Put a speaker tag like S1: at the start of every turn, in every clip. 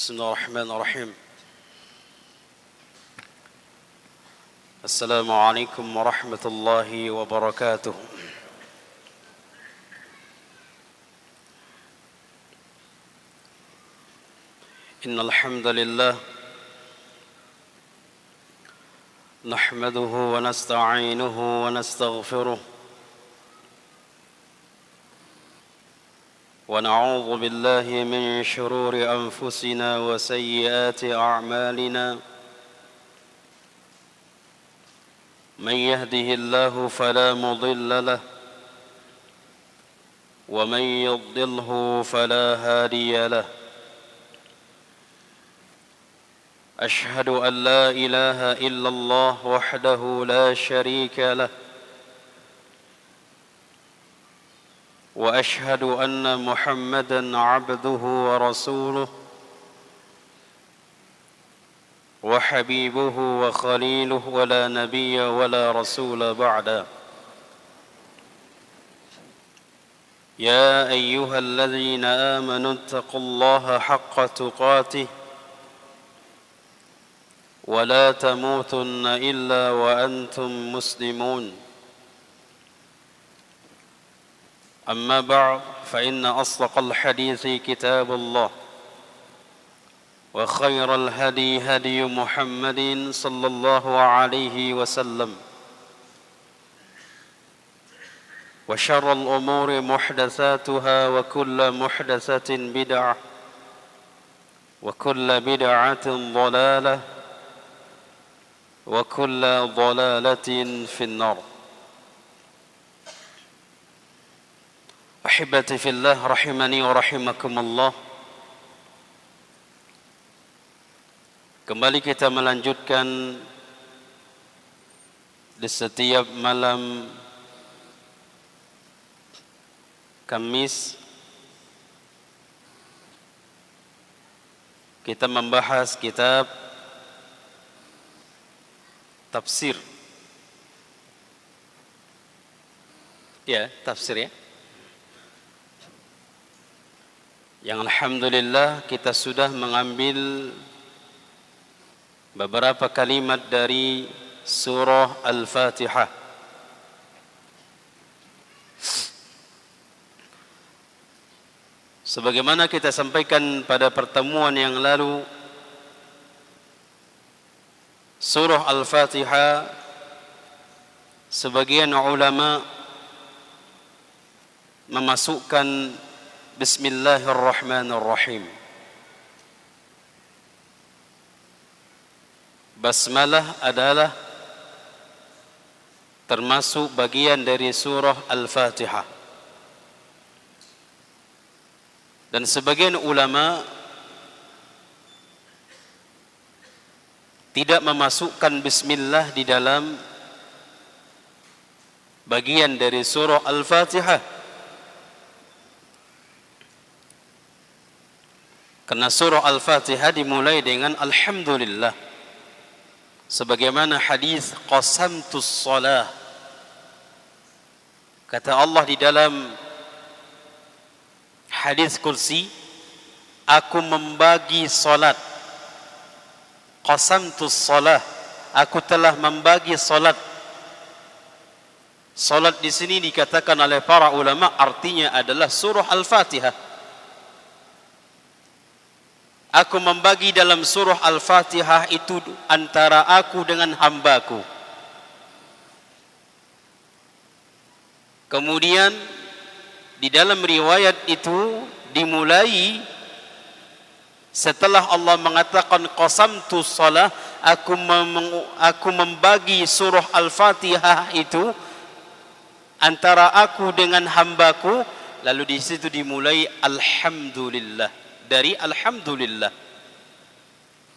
S1: بسم الله الرحمن الرحيم. السلام عليكم ورحمة الله وبركاته. إن الحمد لله نحمده ونستعينه ونستغفره ونعوذ بالله من شرور أنفسنا وسيئات أعمالنا. من يهده الله فلا مضل له ومن يضلله فلا هادي له. أشهد أن لا إله إلا الله وحده لا شريك له وأشهد أن محمدًا عبده ورسوله وحبيبه وخليله ولا نبي ولا رسول بعده. يا أيها الذين آمنوا اتقوا الله حق تقاته ولا تموتن إلا وأنتم مسلمون. أما بعد فإن أصدق الحديث كتاب الله وخير الهدي هدي محمد صلى الله عليه وسلم وشر الأمور محدثاتها وكل محدثة بدعة وكل بدعة ضلالة وكل ضلالة في النار. Ahibati fillah rahimani wa rahimakumullah. Kembali kita melanjutkan di setiap malam Kamis kita membahas kitab tafsir. Ya, tafsir ya. Yang alhamdulillah kita sudah mengambil beberapa kalimat dari surah Al-Fatihah. Sebagaimana kita sampaikan pada pertemuan yang lalu, surah Al-Fatihah sebagian ulama memasukkan Bismillahirrahmanirrahim. Basmalah adalah termasuk bagian dari surah Al-Fatihah. Dan sebagian ulama tidak memasukkan bismillah di dalam bagian dari surah Al-Fatihah. Karena surah Al-Fatihah dimulai dengan Alhamdulillah. Sebagaimana hadis qasamtus salah. Kata Allah di dalam hadis kursi, aku membagi salat. Qasamtus salah, aku telah membagi salat. Salat di sini dikatakan oleh para ulama artinya adalah surah Al-Fatihah. Aku membagi dalam surah Al-Fatihah itu antara aku dengan hambaku. Kemudian di dalam riwayat itu dimulai setelah Allah mengatakan qasamtu shalah, aku membagi surah Al-Fatihah itu antara aku dengan hambaku, lalu di situ dimulai Alhamdulillah, dari Alhamdulillah.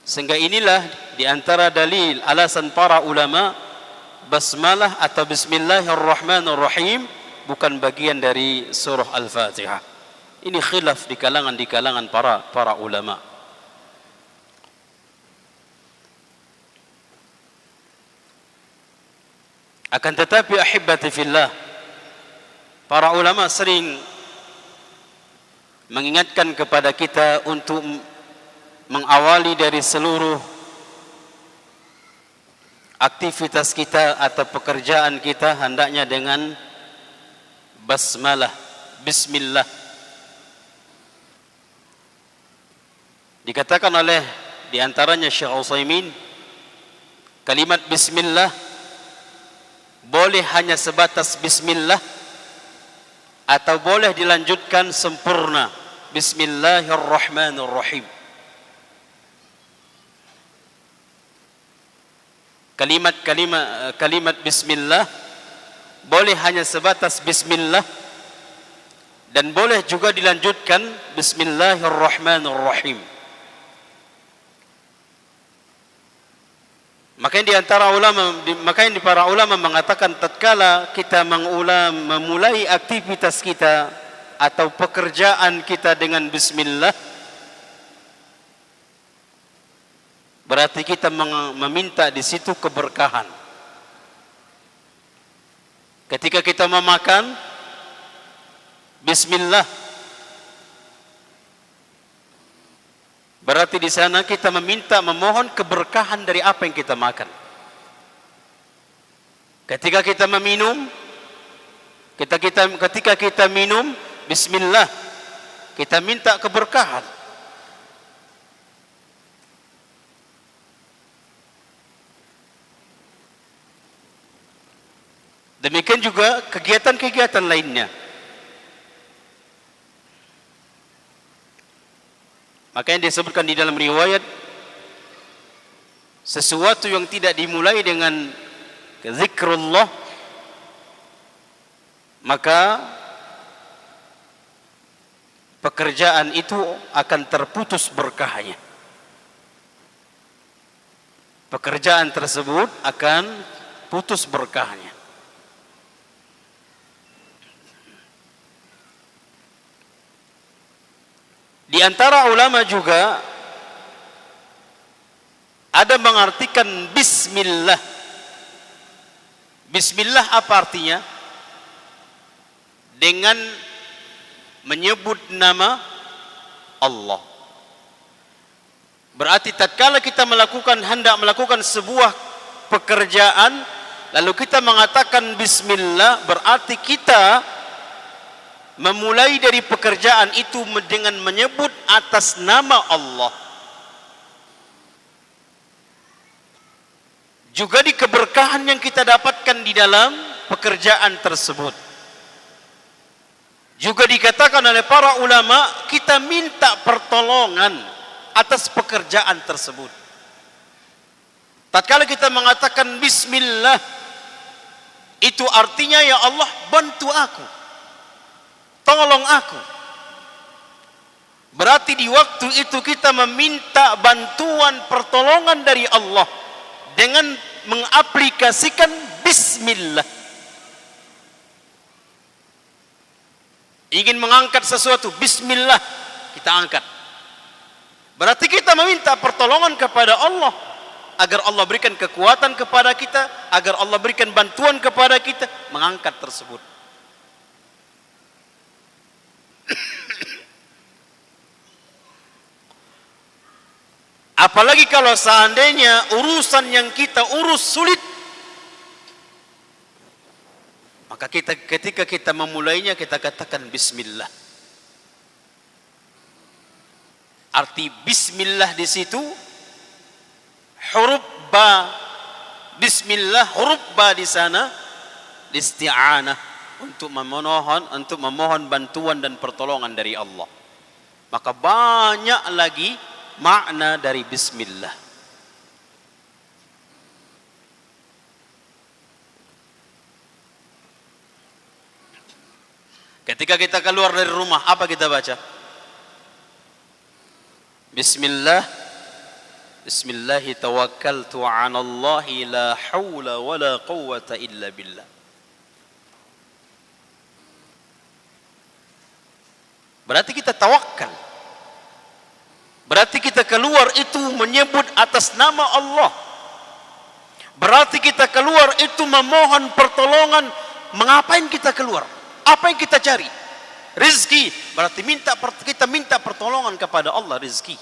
S1: Sehingga inilah di antara dalil alasan para ulama basmalah atau Bismillahirrahmanirrahim bukan bagian dari surah Al-Fatihah. Ini khilaf di kalangan para ulama. Akan tetapi ahibati fillah, para ulama sering mengingatkan kepada kita untuk mengawali dari seluruh aktivitas kita atau pekerjaan kita hendaknya dengan basmalah, bismillah. Dikatakan oleh diantaranya Syekh Utsaimin, kalimat bismillah boleh hanya sebatas bismillah atau boleh dilanjutkan sempurna bismillahirrahmanirrahim. Kalimat bismillah boleh hanya sebatas bismillah dan boleh juga dilanjutkan bismillahirrahmanirrahim. Makanya di para ulama mengatakan tatkala kita memulai aktivitas kita atau pekerjaan kita dengan bismillah, berarti kita meminta di situ keberkahan. Ketika kita memakan, bismillah, berarti di sana kita memohon keberkahan dari apa yang kita makan. Ketika kita meminum, ketika kita minum, bismillah, kita minta keberkahan. Demikian juga kegiatan-kegiatan lainnya. Makanya disebutkan di dalam riwayat, sesuatu yang tidak dimulai dengan zikrullah, maka pekerjaan itu akan terputus berkahnya. Pekerjaan tersebut akan putus berkahnya. Di antara ulama juga ada mengartikan bismillah. Bismillah apa artinya? Dengan menyebut nama Allah. Berarti tatkala kita hendak melakukan sebuah pekerjaan, lalu kita mengatakan bismillah, berarti kita memulai dari pekerjaan itu dengan menyebut atas nama Allah. Juga di keberkahan yang kita dapatkan di dalam pekerjaan tersebut. Juga dikatakan oleh para ulama, kita minta pertolongan atas pekerjaan tersebut. Tatkala kita mengatakan bismillah, itu artinya ya Allah bantu aku, tolong aku. Berarti di waktu itu kita meminta bantuan pertolongan dari Allah dengan mengaplikasikan bismillah. Ingin mengangkat sesuatu, bismillah, kita angkat. Berarti kita meminta pertolongan kepada Allah agar Allah berikan kekuatan kepada kita, agar Allah berikan bantuan kepada kita mengangkat tersebut. Apalagi kalau seandainya urusan yang kita urus sulit, maka ketika kita memulainya kita katakan bismillah. Arti bismillah di situ huruf ba, bismillah huruf ba di sana isti'anah, untuk memohon bantuan dan pertolongan dari Allah. Maka banyak lagi makna dari bismillah. Ketika kita keluar dari rumah, apa kita baca? Bismillah, bismillahi tawakkaltu 'ala Allahi la haula wala quwwata illa billah. Berarti kita tawakal. Berarti kita keluar itu menyebut atas nama Allah. Berarti kita keluar itu memohon pertolongan. Mengapain kita keluar? Apa yang kita cari? Rizki. Berarti kita minta pertolongan kepada Allah, rizki.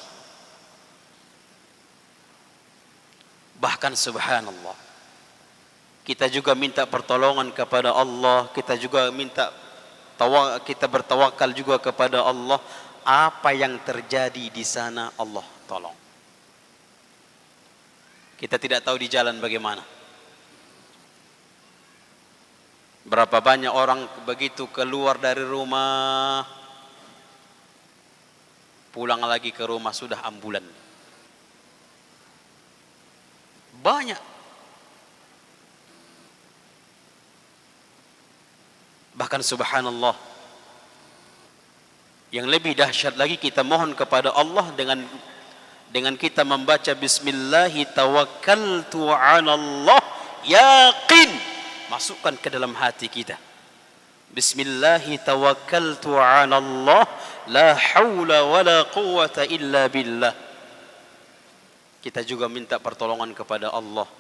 S1: Bahkan subhanallah, kita juga minta pertolongan kepada Allah, kita juga kita bertawakal juga kepada Allah. Apa yang terjadi di sana Allah tolong. Kita tidak tahu di jalan bagaimana. Berapa banyak orang begitu keluar dari rumah, pulang lagi ke rumah sudah ambulan. Banyak. Bahkan subhanallah, yang lebih dahsyat lagi, kita mohon kepada Allah dengan kita membaca bismillahi tawakkaltu 'alallah, yakin, masukkan ke dalam hati kita. Bismillahi tawakkaltu 'alallah, la haula wala quwwata illa billah. Kita juga minta pertolongan kepada Allah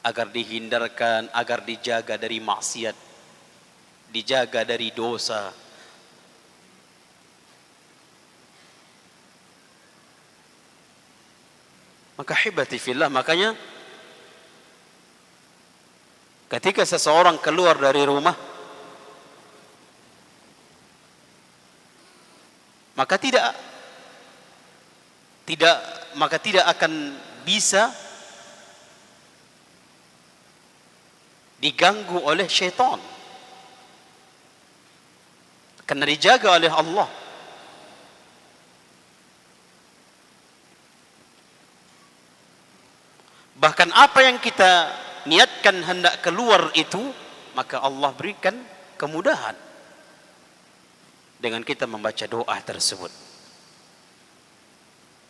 S1: agar dihindarkan, agar dijaga dari maksiat, dijaga dari dosa. Maka hibati fillah, makanya ketika seseorang keluar dari rumah, maka tidak akan bisa diganggu oleh syaitan, karena dijaga oleh Allah. Bahkan apa yang kita niatkan hendak keluar itu, maka Allah berikan kemudahan dengan kita membaca doa tersebut.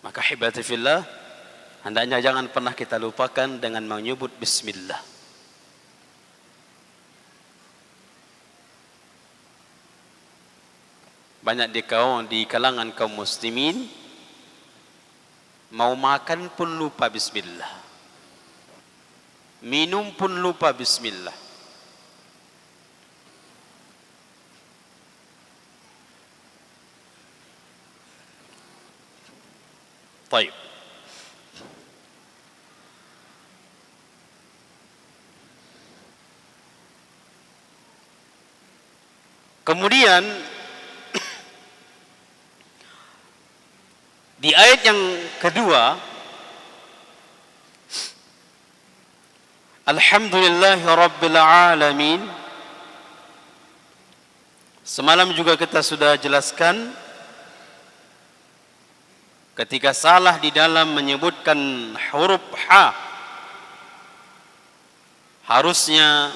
S1: Maka hibati fillah, hendaknya jangan pernah kita lupakan dengan menyebut bismillah. Banyak di kalangan kaum muslimin mau makan pun lupa bismillah, minum pun lupa bismillah. Baik. Kemudian di ayat yang kedua, alhamdulillahi rabbil alamin. Semalam juga kita sudah jelaskan, ketika salah di dalam menyebutkan huruf ha, harusnya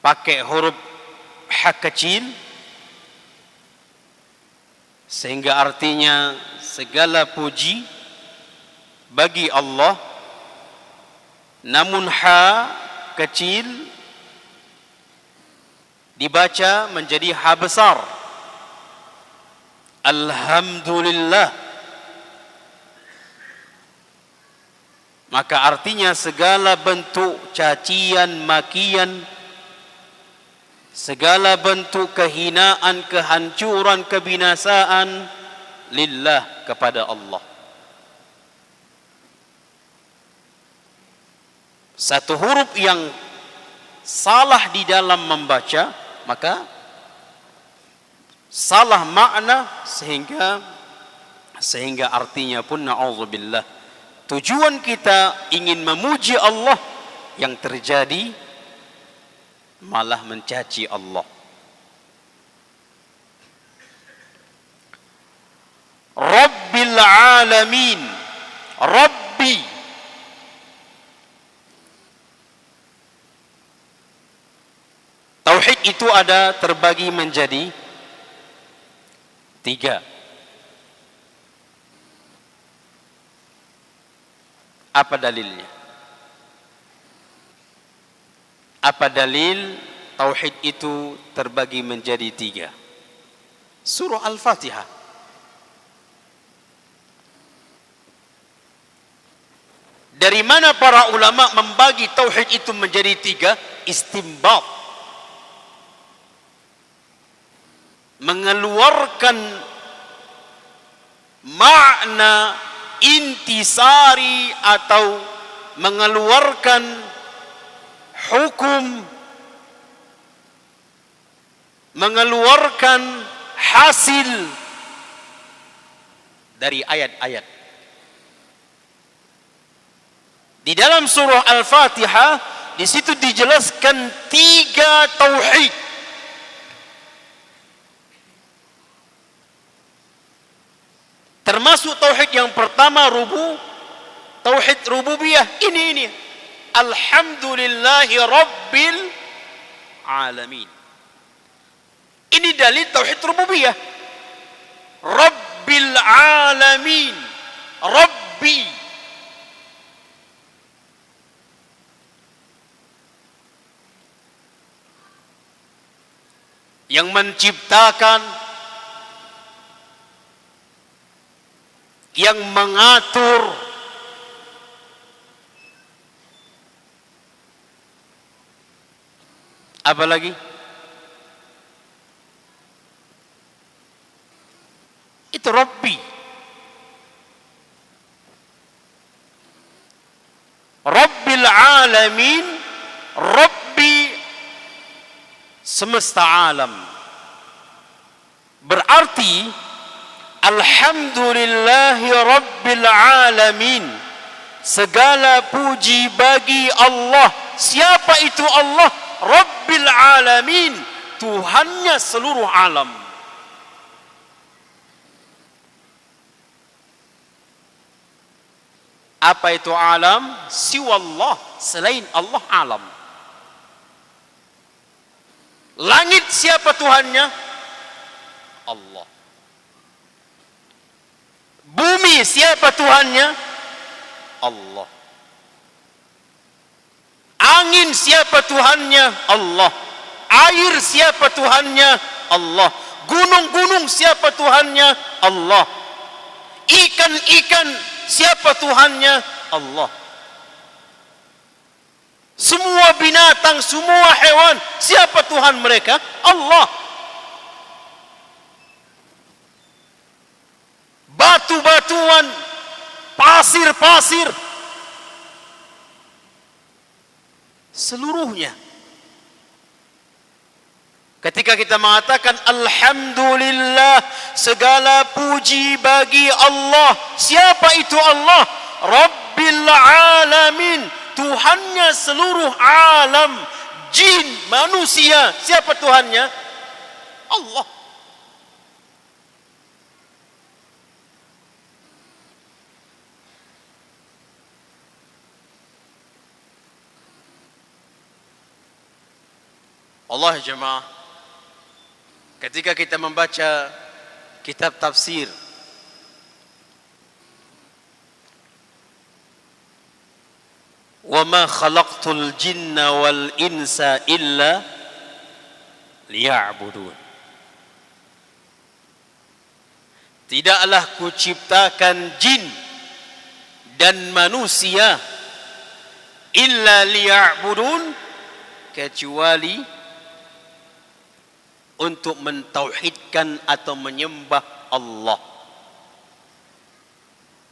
S1: pakai huruf ha kecil, sehingga artinya segala puji bagi Allah. Namun ha kecil dibaca menjadi ha besar, alhamdulillah. Maka artinya segala bentuk cacian, makian, segala bentuk kehinaan, kehancuran, kebinasaan lillah, kepada Allah. Satu huruf yang salah di dalam membaca, maka salah makna, sehingga artinya pun na'udzubillah. Tujuan kita ingin memuji Allah, yang terjadi malah mencaci Allah. Rabbil alamin, Rabbi. Tauhid itu ada terbagi menjadi 3. Apa dalilnya? Apa dalil tauhid itu terbagi menjadi 3? Surah Al-Fatihah. Dari mana para ulama membagi tauhid itu menjadi 3? Istinbat, mengeluarkan makna intisari atau mengeluarkan hukum, mengeluarkan hasil dari ayat-ayat. Di dalam surah Al-Fatihah di situ dijelaskan 3 tauhid. Termasuk tauhid yang pertama tauhid rububiyah. Ini alhamdulillahi rabbil alamin. Ini dalil tauhid rububiyah. Rabbil alamin. Rabbi. Yang menciptakan, yang mengatur, apa lagi? Itu Rabbi. Rabbil alamin, Rabbi semesta alam. Berarti alhamdulillahi rabbil alamin, segala puji bagi Allah. Siapa itu Allah? Rabbil alamin, Tuhannya seluruh alam. Apa itu alam? Siwallah, selain Allah alam. Langit siapa Tuhannya? Allah. Bumi siapa Tuhannya? Allah. Angin siapa Tuhannya? Allah. Air siapa Tuhannya? Allah. Gunung-gunung siapa Tuhannya? Allah. Ikan-ikan siapa Tuhannya? Allah. Semua binatang, semua hewan, siapa Tuhan mereka? Allah. Batu-batuan, pasir-pasir, seluruhnya. Ketika kita mengatakan alhamdulillah, segala puji bagi Allah. Siapa itu Allah? Rabbil alamin, Tuhannya seluruh alam. Jin, manusia, siapa Tuhannya? Allah. Allah jemaah, ketika kita membaca kitab tafsir, wa ma khalaqtul jinna wal insa illa liya'budun. Tidaklah kuciptakan jin dan manusia illa liya'budun, kecuali untuk mentauhidkan atau menyembah Allah.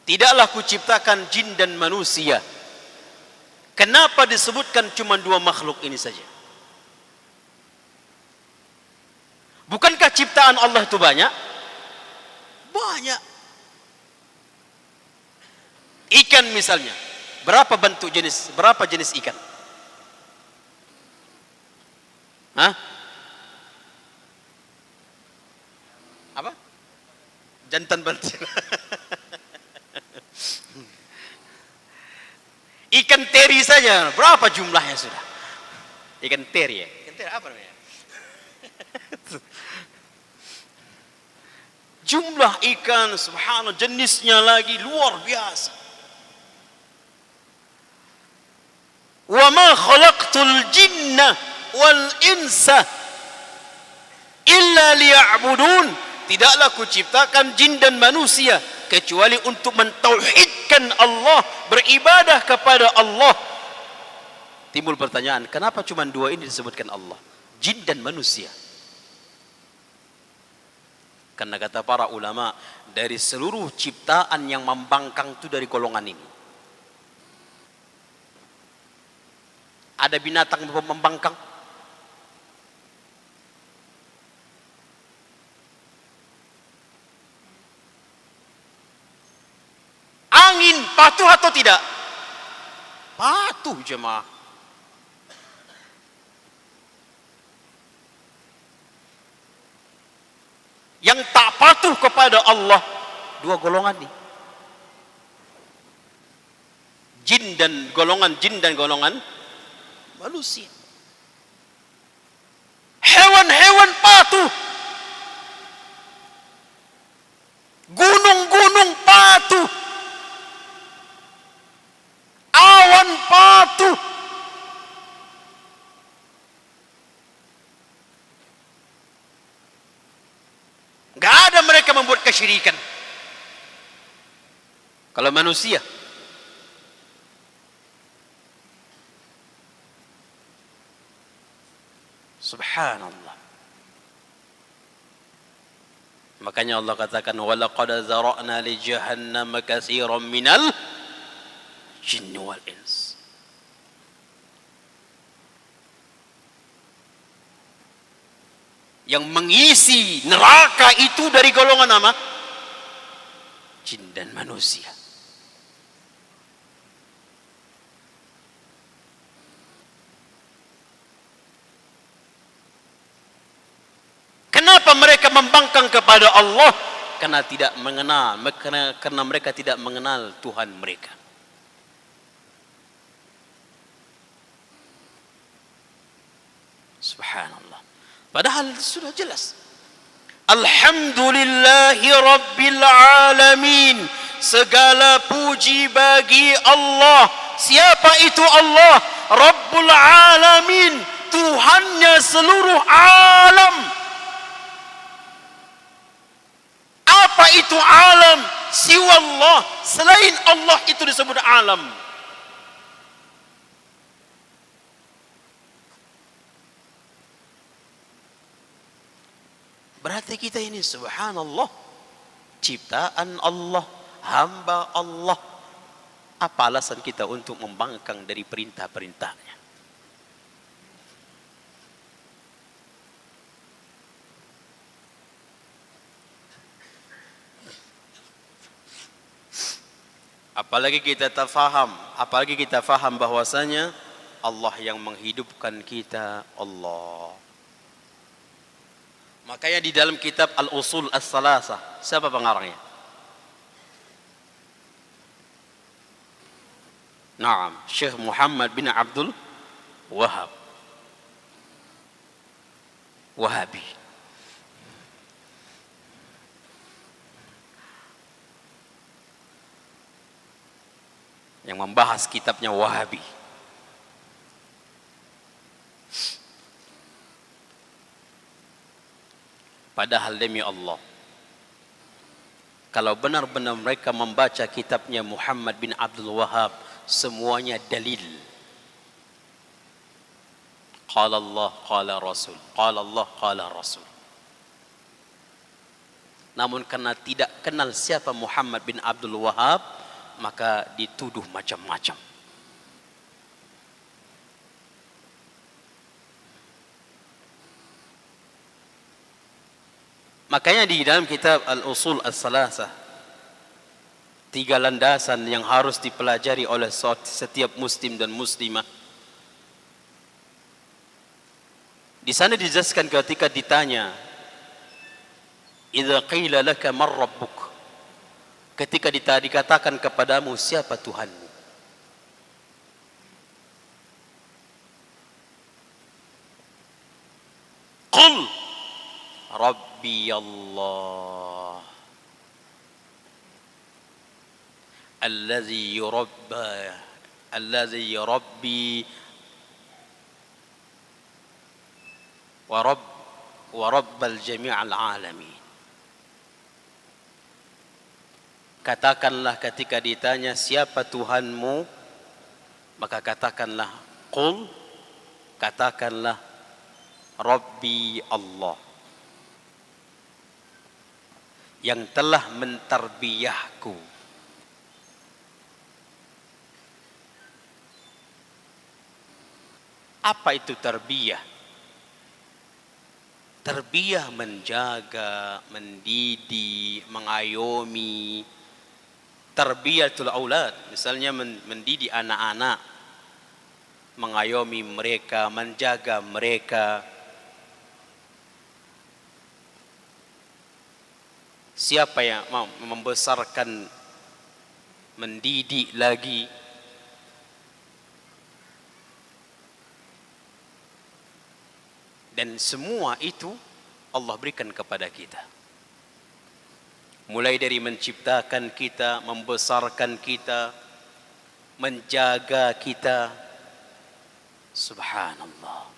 S1: Tidaklah kuciptakan jin dan manusia. Kenapa disebutkan cuma 2 makhluk ini saja? Bukankah ciptaan Allah itu banyak? Banyak. Ikan misalnya, berapa jenis ikan? Hah? Apa? Jantan betina. Ikan teri saja berapa jumlahnya sudah? Ikan teri ya? Ikan teri apa namanya? Jumlah ikan, subhanallah, jenisnya lagi luar biasa. Wa ma khalaqtul jinna wal insa illa liya'budun. Tidaklah kuciptakan jin dan manusia kecuali untuk mentauhidkan Allah, beribadah kepada Allah. Timbul pertanyaan, kenapa cuma 2 ini disebutkan Allah? Jin dan manusia. Karena kata para ulama, dari seluruh ciptaan yang membangkang itu dari golongan ini. Ada binatang membangkang? Angin patuh atau tidak? Patuh jemaah. Yang tak patuh kepada Allah dua golongan ini. Jin dan golongan manusia. Hewan-hewan patuh. Gunung-gunung patuh. Awan patuh. Gak ada mereka membuat kesyirikan. Kalau manusia, subhanallah. Makanya Allah katakan, walaqad zara'na li jahannam katsiran minal jinni wal ins. Yang mengisi neraka itu dari golongan apa? Jin dan manusia. Kenapa mereka membangkang kepada Allah? Karena mereka tidak mengenal Tuhan mereka. Subhanallah. Padahal sudah jelas. Alhamdulillahi Rabbil Alamin. Segala puji bagi Allah. Siapa itu Allah? Rabbul Alamin. Tuhannya seluruh alam. Apa itu alam? Siwa Allah. Selain Allah itu disebut alam. Berarti kita ini subhanallah, ciptaan Allah, hamba Allah. Apa alasan kita untuk membangkang dari perintah-perintahnya? Apalagi kita faham bahwasanya Allah yang menghidupkan kita, Allah. Makanya di dalam kitab Al-Usul As-Salasah, siapa pengarangnya? Naam, Syekh Muhammad bin Abdul Wahab. Wahabi. Yang membahas kitabnya Wahabi. Padahal demi Allah, kalau benar-benar mereka membaca kitabnya Muhammad bin Abdul Wahab, semuanya dalil. Qala Allah, qala Rasul. Qala Allah, qala Rasul. Namun karena tidak kenal siapa Muhammad bin Abdul Wahab, maka dituduh macam-macam. Makanya di dalam kitab Al-Usul As-Salasah, 3 landasan yang harus dipelajari oleh setiap muslim dan muslimah. Di sana dijelaskan ketika ditanya, idza qila laka man rabbuk, ketika dikatakan kepadamu siapa Tuhanmu, qul Rabbi Allah alladhi yurabbi wa rabbal jami'al alamin. Katakanlah ketika ditanya siapa Tuhanmu, maka katakanlah qul, katakanlah Rabbi Allah. yang telah mentarbiyahku. Apa itu tarbiyah? Tarbiyah menjaga, mendidik, mengayomi. Tarbiyatul aulad, misalnya mendidik anak-anak, mengayomi mereka, menjaga mereka. Siapa yang mau membesarkan, mendidik lagi? Dan semua itu Allah berikan kepada kita. Mulai dari menciptakan kita, membesarkan kita, menjaga kita. Subhanallah.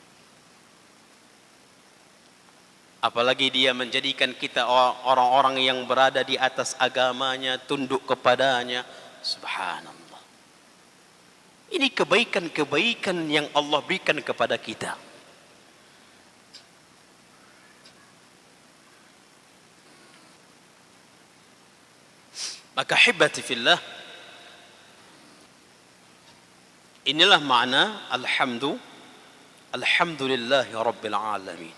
S1: Apalagi dia menjadikan kita orang-orang yang berada di atas agamanya, tunduk kepadanya. Subhanallah. Ini kebaikan-kebaikan yang Allah berikan kepada kita. Maka hibati fillah, inilah makna alhamdulillahi rabbil alamin.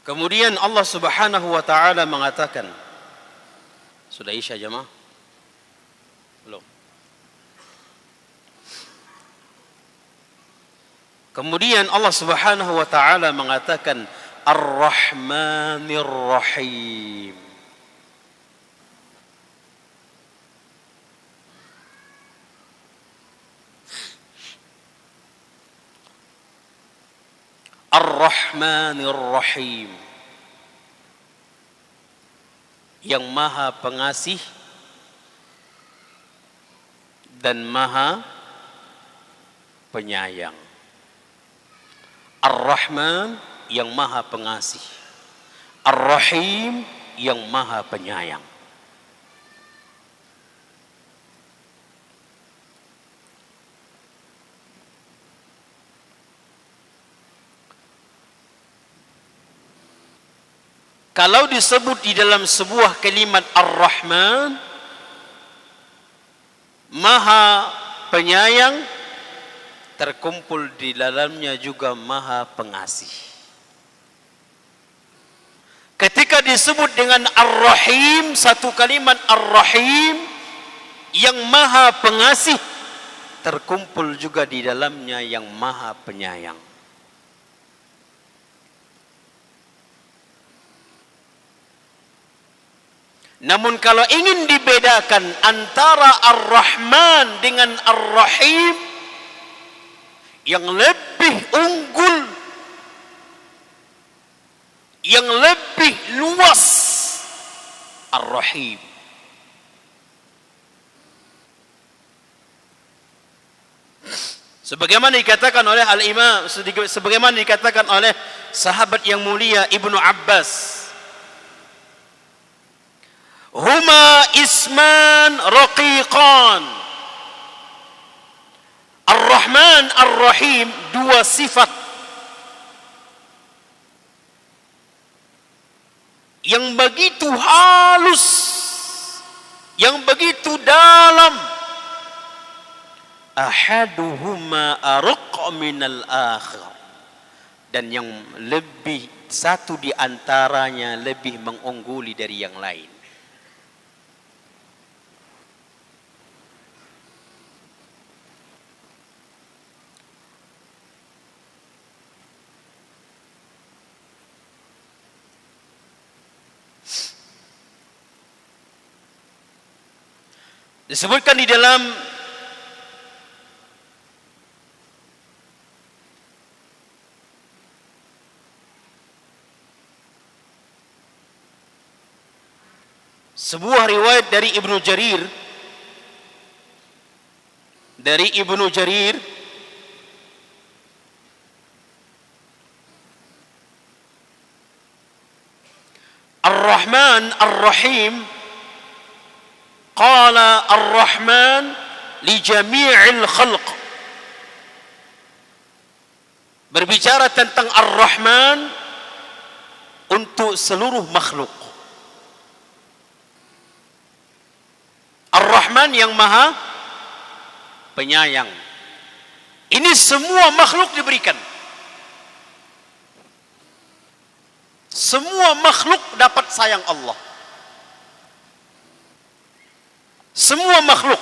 S1: Kemudian Allah Subhanahu wa taala mengatakan, sudah isya jemaah? Belum. Kemudian Allah Subhanahu wa taala mengatakan Ar-Rahmanir Rahim. Ar-Rahmanir Rahim, yang maha pengasih dan maha penyayang. Ar-Rahman yang maha pengasih, Ar-Rahim yang maha penyayang. Kalau disebut di dalam sebuah kalimat Ar-Rahman, maha penyayang, terkumpul di dalamnya juga maha pengasih. Ketika disebut dengan Ar-Rahim, satu kalimat Ar-Rahim yang maha pengasih, terkumpul juga di dalamnya yang maha penyayang. Namun kalau ingin dibedakan antara Ar-Rahman dengan Ar-Rahim, yang lebih unggul, yang lebih luas, Ar-Rahim. Sebagaimana dikatakan oleh Al-Imam, sebagaimana dikatakan oleh sahabat yang mulia Ibnu Abbas, huma isman raqiqan. Ar-Rahman, Ar-Rahim, dua sifat yang begitu halus, yang begitu dalam. Ahaduhuma arqa minal akhar, dan yang lebih, satu di antaranya lebih mengungguli dari yang lain. Disebutkan di dalam sebuah riwayat dari Ibnu Jarir, Ar-Rahman Ar-Rahim, qala Ar-Rahman li jami'il khalq. Berbicara tentang Ar-Rahman, untuk seluruh makhluk. Ar-Rahman yang maha penyayang. Ini semua makhluk diberikan. Semua makhluk dapat sayang Allah. Semua makhluk.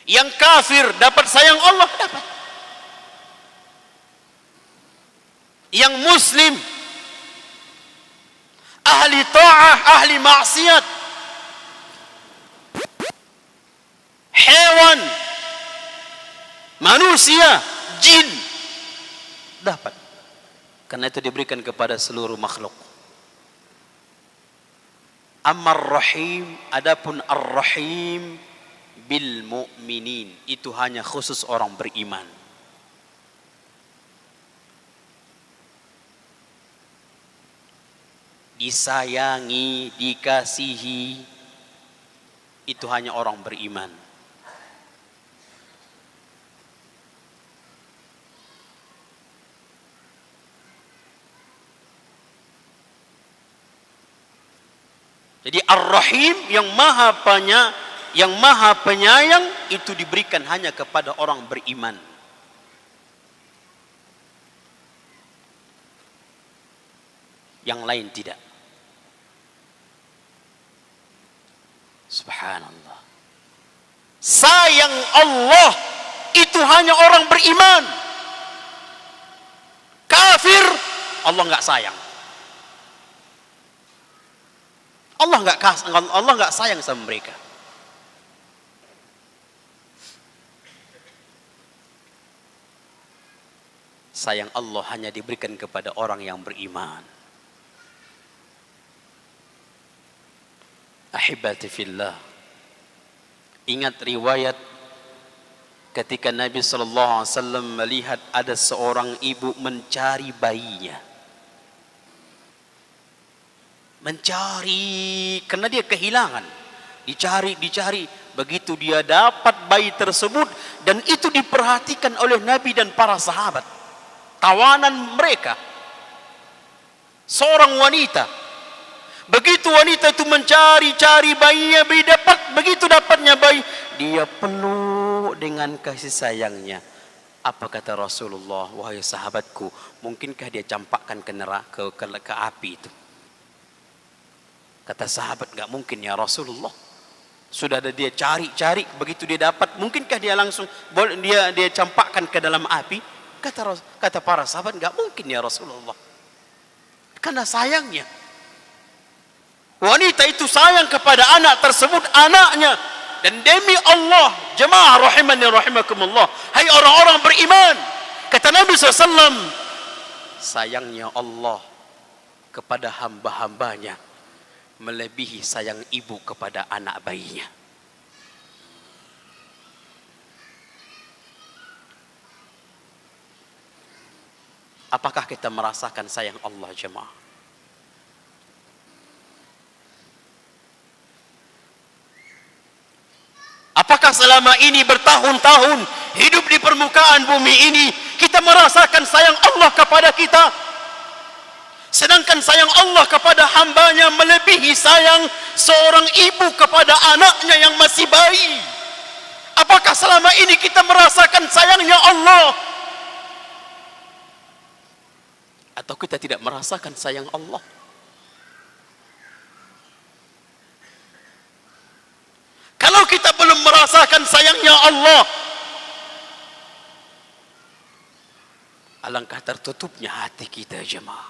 S1: Yang kafir dapat sayang Allah, dapat. Yang muslim, ahli ta'ah, ahli maksiat, hewan, manusia, jin, dapat. Karena itu diberikan kepada seluruh makhluk. Ammar Rahim, adapun Ar-Rahim bil mu'minin, itu hanya khusus orang beriman. Disayangi, dikasihi, itu hanya orang beriman. Jadi Ar-Rahim yang maha penyayang itu diberikan hanya kepada orang beriman. Yang lain tidak. Subhanallah. Sayang Allah itu hanya orang beriman. Kafir Allah enggak sayang. Allah enggak sayang sama mereka. Sayang Allah hanya diberikan kepada orang yang beriman. Ahibati fillah. Ingat riwayat ketika Nabi SAW melihat ada seorang ibu mencari bayinya. Mencari, karena dia kehilangan. Dicari. Begitu dia dapat bayi tersebut, dan itu diperhatikan oleh Nabi dan para sahabat. Tawanan mereka. Seorang wanita. Begitu wanita itu mencari bayinya, begitu dapatnya bayi, dia peluk dengan kasih sayangnya. Apa kata Rasulullah? Wahai sahabatku, mungkinkah dia campakkan ke neraka, ke api itu? Kata sahabat, enggak mungkin ya Rasulullah. Sudah ada dia cari, begitu dia dapat, mungkinkah dia langsung dia campakkan ke dalam api? Kata para sahabat, enggak mungkin ya Rasulullah. Karena sayangnya. Wanita itu sayang kepada anak tersebut, anaknya. Dan demi Allah, jemaah rahimani rahimakumullah, hai orang-orang beriman, kata Nabi SAW, sayangnya Allah kepada hamba-hambanya melebihi sayang ibu kepada anak bayinya. Apakah kita merasakan sayang Allah, jemaah? Apakah selama ini bertahun-tahun hidup di permukaan bumi ini kita merasakan sayang Allah kepada kita? Sedangkan sayang Allah kepada hambanya melebihi sayang seorang ibu kepada anaknya yang masih bayi. Apakah selama ini kita merasakan sayangnya Allah? Atau kita tidak merasakan sayang Allah? Kalau kita belum merasakan sayangnya Allah, alangkah tertutupnya hati kita, jemaah.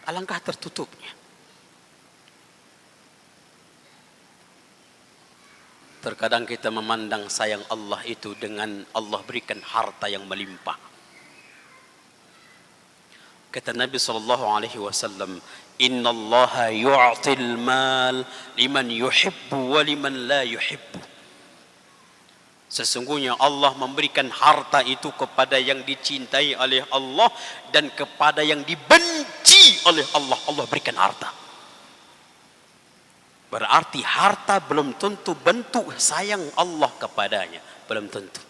S1: Alangkah tertutupnya. Terkadang kita memandang sayang Allah itu dengan Allah berikan harta yang melimpah. Kata Nabi SAW, Inna Allah yu'til mal liman yuhibbu wa liman la yuhibbu. Sesungguhnya Allah memberikan harta itu kepada yang dicintai oleh Allah dan kepada yang dibenci oleh Allah. Allah berikan harta. Berarti harta belum tentu bentuk sayang Allah kepadanya. Belum tentu.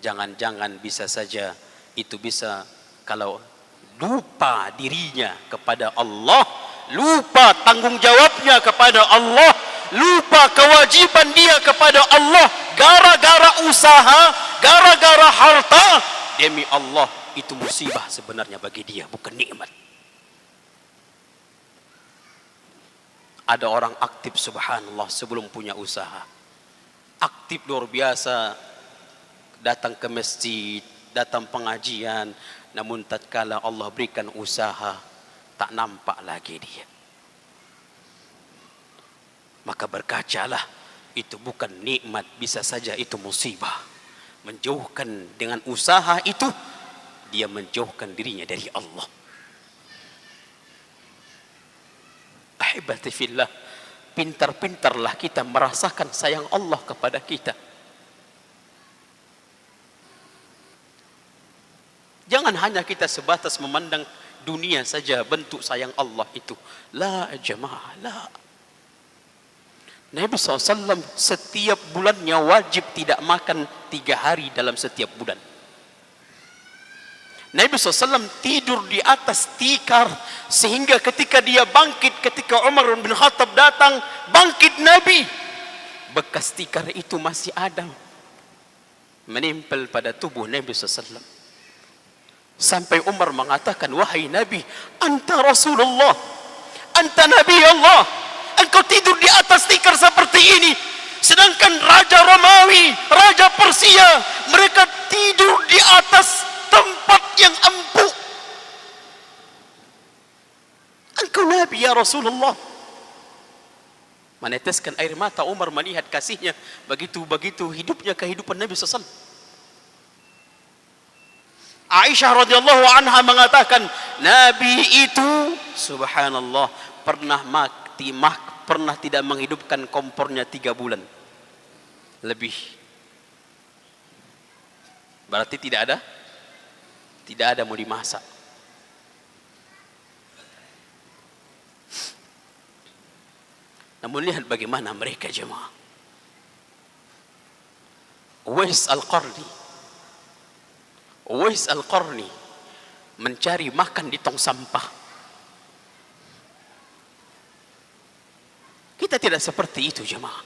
S1: Jangan-jangan bisa saja itu bisa kalau lupa dirinya kepada Allah, lupa tanggung jawabnya kepada Allah, lupa kewajiban dia kepada Allah, gara-gara usaha, gara-gara harta, demi Allah itu musibah sebenarnya bagi dia, bukan nikmat. Ada orang aktif subhanallah sebelum punya usaha, aktif luar biasa, datang ke masjid, datang pengajian, namun tatkala Allah berikan usaha, tak nampak lagi dia. Maka berkacalah, itu bukan nikmat, bisa saja itu musibah. Menjauhkan dengan usaha itu, dia menjauhkan dirinya dari Allah. Ahibati fillah, pintar-pintarlah kita merasakan sayang Allah kepada kita. Jangan hanya kita sebatas memandang dunia saja bentuk sayang Allah itu. La jamaah, la. Nabi SAW setiap bulannya wajib tidak makan 3 hari dalam setiap bulan. Nabi SAW tidur di atas tikar, sehingga ketika dia bangkit, ketika Umar bin Khattab datang, bangkit Nabi, bekas tikar itu masih ada, menempel pada tubuh Nabi SAW. Sampai Umar mengatakan, wahai Nabi, anta Rasulullah, anta Nabi Allah, engkau tidur di atas tikar seperti ini, sedangkan Raja Romawi, Raja Persia, mereka tidur di atas tempat yang empuk. Engkau Nabi ya Rasulullah. Meneteskan air mata Umar melihat kasihnya, begitu hidupnya kehidupan Nabi SAW. Aisyah radhiyallahu anha mengatakan, Nabi itu subhanallah pernah tidak menghidupkan kompornya 3 bulan lebih. Berarti tidak ada mau dimasak. Namun lihat bagaimana mereka jemaah. Uwais Al-Qarni mencari makan di tong sampah. Kita tidak seperti itu jemaah.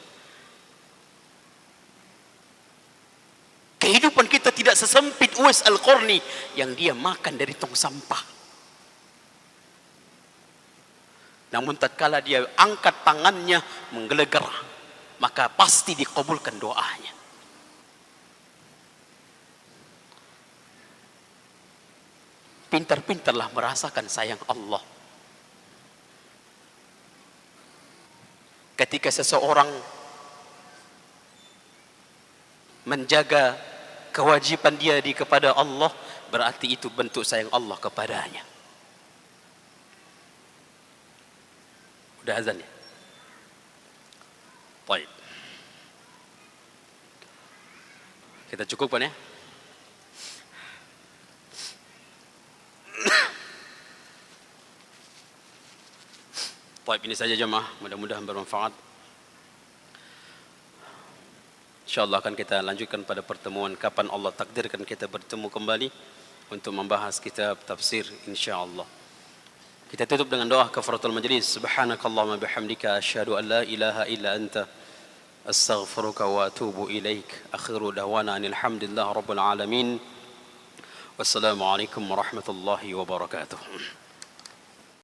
S1: Kehidupan kita tidak sesempit Uwais Al-Qarni yang dia makan dari tong sampah. Namun tatkala dia angkat tangannya menggelegar, maka pasti dikabulkan doanya. Pintar-pintarlah merasakan sayang Allah. Ketika seseorang menjaga kewajiban dia kepada Allah, berarti itu bentuk sayang Allah kepadanya. Udah azan ya? Baik. Kita cukupkan ya? Baik, ini saja jemaah, mudah-mudahan bermanfaat. InsyaAllah akan kita lanjutkan pada pertemuan kapan Allah takdirkan kita bertemu kembali untuk membahas kitab tafsir insyaAllah. Kita tutup dengan doa kafaratul majlis. Subhanakallahumma bihamdika asyhadu an la ilaha illa anta astaghfiruka wa atubu ilaik. Akhiru da'wana alhamdulillah rabbil alamin. Wassalamualaikum warahmatullahi wabarakatuh.